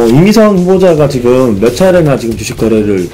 이미선 후보자가 지금 몇 차례나 지금 주식 거래를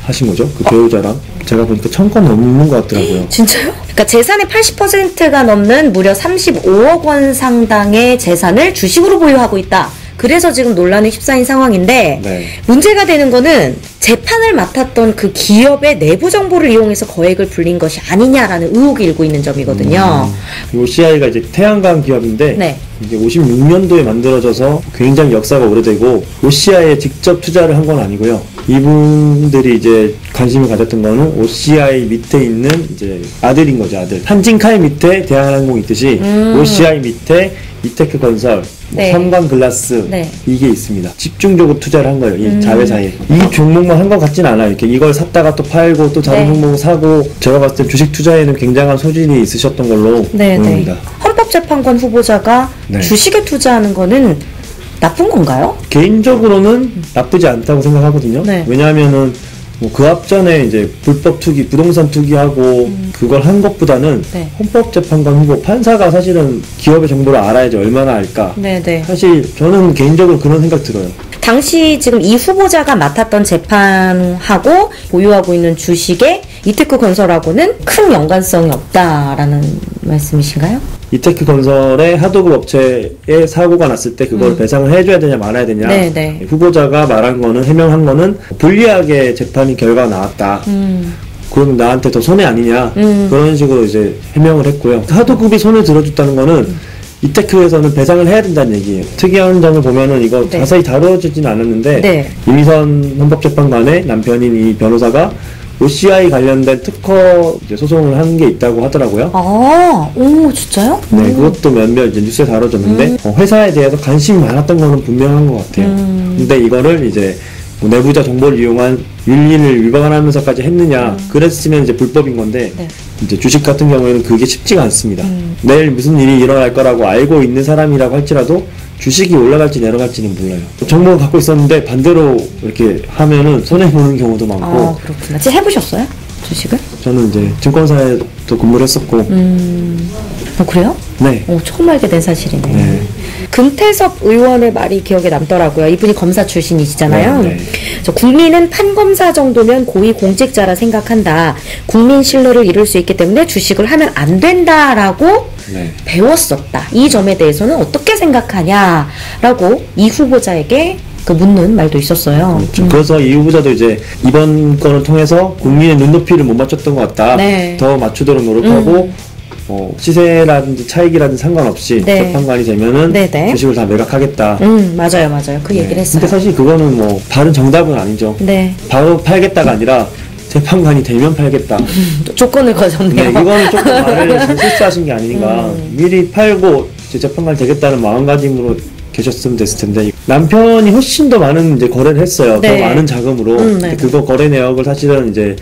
하신 거죠? 그 배우자랑. 제가 보니까 1000건 넘는 것 같더라고요. 진짜요? 그러니까 재산의 80%가 넘는 무려 35억 원 상당의 재산을 주식으로 보유하고 있다. 그래서 지금 논란에 휩싸인 상황인데 네. 문제가 되는 거는 재판을 맡았던 그 기업의 내부 정보를 이용해서 거액을 불린 것이 아니냐라는 의혹이 일고 있는 점이거든요. OCI가 이제 태양광 기업인데 네. 이게 56년도에 만들어져서 굉장히 역사가 오래되고 OCI에 직접 투자를 한 건 아니고요. 이분들이 이제 관심을 가졌던 거는 OCI 밑에 있는 이제 아들인 거죠, 아들. 한진칼 밑에 대한항공 있듯이 OCI 밑에 이테크 건설, 네. 삼광글라스 네. 이게 있습니다. 집중적으로 투자를 한 거예요. 이 자회사에. 이 종목만 한 것 같진 않아요. 이렇게 이걸 샀다가 또 팔고 또 다른 네. 종목을 사고 제가 봤을 때 주식 투자에는 굉장한 소질이 있으셨던 걸로 네, 보입니다. 네. 헌법재판관 후보자가 네. 주식에 투자하는 거는 나쁜 건가요? 개인적으로는 나쁘지 않다고 생각하거든요. 네. 왜냐하면은 뭐 그 앞전에 이제 불법 투기, 부동산 투기하고 그걸 한 것보다는 네. 헌법재판관 후보 판사가 사실은 기업의 정보를 알아야지 얼마나 알까. 네네. 사실 저는 개인적으로 그런 생각 들어요. 당시 지금 이 후보자가 맡았던 재판하고 보유하고 있는 주식에 이테크 건설하고는 큰 연관성이 없다라는 말씀이신가요? 이테크 건설의 하도급 업체에 사고가 났을 때 그걸 배상을 해줘야 되냐 말아야 되냐. 네네. 후보자가 말한 거는, 해명한 거는 불리하게 재판이 결과가 나왔다. 그러면 나한테 더 손해 아니냐. 그런 식으로 이제 해명을 했고요. 하도급이 손을 들어줬다는 거는 이테크에서는 배상을 해야 된다는 얘기예요. 특이한 점을 보면은 이거 네. 자세히 다뤄지진 않았는데 네. 이미선 헌법재판관의 남편인 이 변호사가 OCI 관련된 특허 이제 소송을 한 게 있다고 하더라고요. 아, 오, 진짜요? 네, 그것도 몇몇 이제 뉴스에 다뤄졌는데 회사에 대해서 관심이 많았던 거는 분명한 것 같아요. 근데 이거를 이제 뭐 내부자 정보를 이용한 윤리를 위반하면서까지 했느냐, 그랬으면 이제 불법인 건데 네. 이제 주식 같은 경우에는 그게 쉽지가 않습니다. 내일 무슨 일이 일어날 거라고 알고 있는 사람이라고 할지라도 주식이 올라갈지 내려갈지는 몰라요. 정보를 갖고 있었는데 반대로 이렇게 하면은 손해보는 경우도 많고. 아, 그렇구나. 지금 해보셨어요? 주식을? 저는 이제 증권사에도 근무를 했었고. 그래요? 네. 처음 알게 된 사실이네. 네. 금태섭 의원의 말이 기억에 남더라고요. 이분이 검사 출신이시잖아요. 네, 네. 국민은 판검사 정도면 고위 공직자라 생각한다. 국민 신뢰를 이룰 수 있기 때문에 주식을 하면 안 된다라고 네. 배웠었다. 이 점에 대해서는 어떻게 생각하냐라고 이 후보자에게 묻는 말도 있었어요. 그렇죠. 그래서 이 후보자도 이제 이번 건을 통해서 국민의 눈높이를 못 맞췄던 것 같다. 네. 더 맞추도록 노력하고 시세라든지 차익이라든지 상관없이 네. 재판관이 되면은 네네. 주식을 다 매각하겠다. 맞아요, 맞아요. 그 얘기를 했어요. 근데 사실 그거는 뭐 바른 정답은 아니죠. 네. 바로 팔겠다가 아니라 재판관이 되면 팔겠다. 조건을 거셨네요. 네, 이거는 조금 말을 실수하신 게 아닌가. 미리 팔고 이제 재판관이 되겠다는 마음가짐으로 계셨으면 됐을 텐데 남편이 훨씬 더 많은 이제 거래를 했어요. 네. 더 많은 자금으로. 근데 그거 거래 내역을 사실은 이제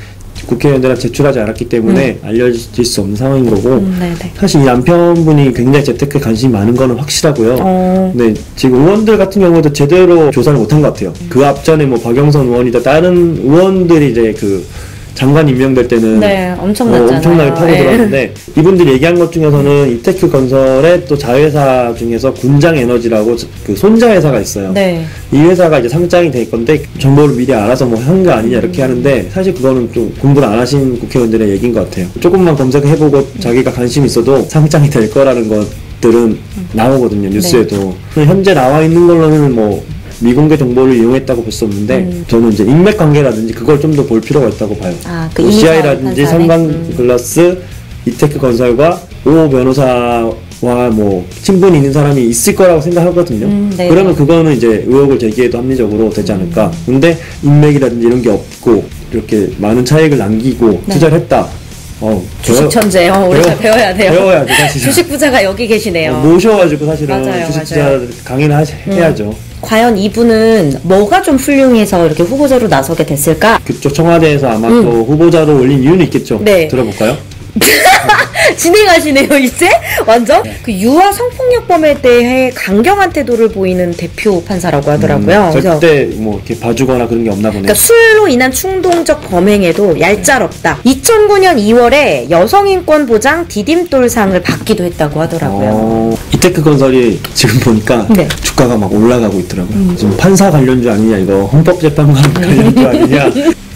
국회의원들한테 제출하지 않았기 때문에 알려질 수 없는 상황인 거고 네네. 사실 이 남편분이 굉장히 재테크에 관심이 많은 거는 확실하고요. 근데 지금 의원들 같은 경우도 제대로 조사를 못한 것 같아요. 그 앞전에 뭐 박영선 의원이다 다른 의원들이 이제 그 장관 임명될 때는 네, 엄청났잖아요. 엄청나게 파고들었는데 이분들이 얘기한 것 중에서는 이테크 건설의 또 자회사 중에서 군장에너지라고 그 손자회사가 있어요. 네. 이 회사가 이제 상장이 될 건데 정보를 미리 알아서 뭐 한 거 아니냐 이렇게 하는데 사실 그거는 좀 공부를 안 하신 국회의원들의 얘기인 것 같아요. 조금만 검색해보고 자기가 관심 있어도 상장이 될 거라는 것들은 나오거든요, 뉴스에도. 현재 나와 있는 걸로는 뭐 미공개 정보를 이용했다고 볼 수 없는데 저는 이제 인맥 관계라든지 그걸 좀 더 볼 필요가 있다고 봐요. 그 OCI라든지 삼광글라스, 이테크 건설과 오 변호사와 뭐 친분이 있는 사람이 있을 거라고 생각하거든요. 네. 그러면 그거는 이제 의혹을 제기해도 합리적으로 되지 않을까. 근데 인맥이라든지 이런 게 없고 이렇게 많은 차익을 남기고 투자를 했다. 주식 천재요. 우리가 배워야 돼요. 배워야죠, 사실. 주식 부자가 여기 계시네요. 모셔가지고 사실은 맞아요, 주식 맞아요. 투자 강의를 해야죠. 과연 이분은 뭐가 좀 훌륭해서 이렇게 후보자로 나서게 됐을까? 그쪽 청와대에서 아마 또 후보자로 올린 이유는 있겠죠. 네. 들어볼까요? 진행하시네요, 이제? 완전? 그 유아 성폭력범에 대해 강경한 태도를 보이는 대표 판사라고 하더라고요. 그래서 절대 뭐 이렇게 봐주거나 그런 게 없나 보네요. 그러니까 술로 인한 충동적 범행에도 얄짤없다. 2009년 2월에 여성인권보장 디딤돌상을 받기도 했다고 하더라고요. 이테크 건설이 지금 보니까 네. 주가가 막 올라가고 있더라고요. 지금 판사 관련주 아니냐, 이거 헌법재판관 관련주 아니냐.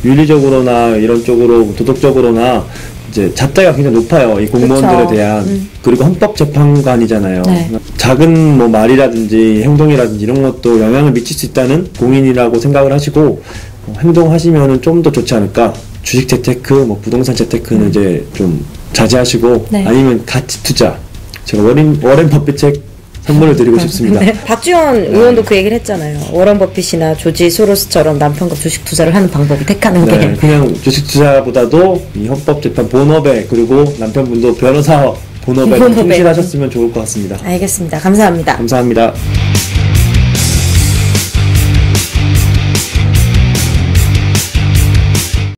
윤리적으로나 이런 쪽으로 도덕적으로나 이제 잣대가 굉장히 높아요. 이 공무원들에 그쵸. 대한. 그리고 헌법재판관이잖아요. 네. 작은 뭐 말이라든지 행동이라든지 이런 것도 영향을 미칠 수 있다는 공인이라고 생각을 하시고 행동하시면은 좀 더 좋지 않을까. 주식 재테크, 뭐 부동산 재테크는 이제 좀 자제하시고 네. 아니면 가치 투자. 제가 워렌 버핏 책 선물을 드리고 싶습니다. 네. 박지원 의원도 그 얘기를 했잖아요. 워런 버핏이나 조지 소로스처럼 남편과 주식 투자를 하는 방법을 택하는 게. 네, 그냥 주식 투자보다도 이 헌법재판 본업에, 그리고 남편분도 변호사 본업에 본업에. 충실하셨으면 좋을 것 같습니다. 알겠습니다. 감사합니다. 감사합니다.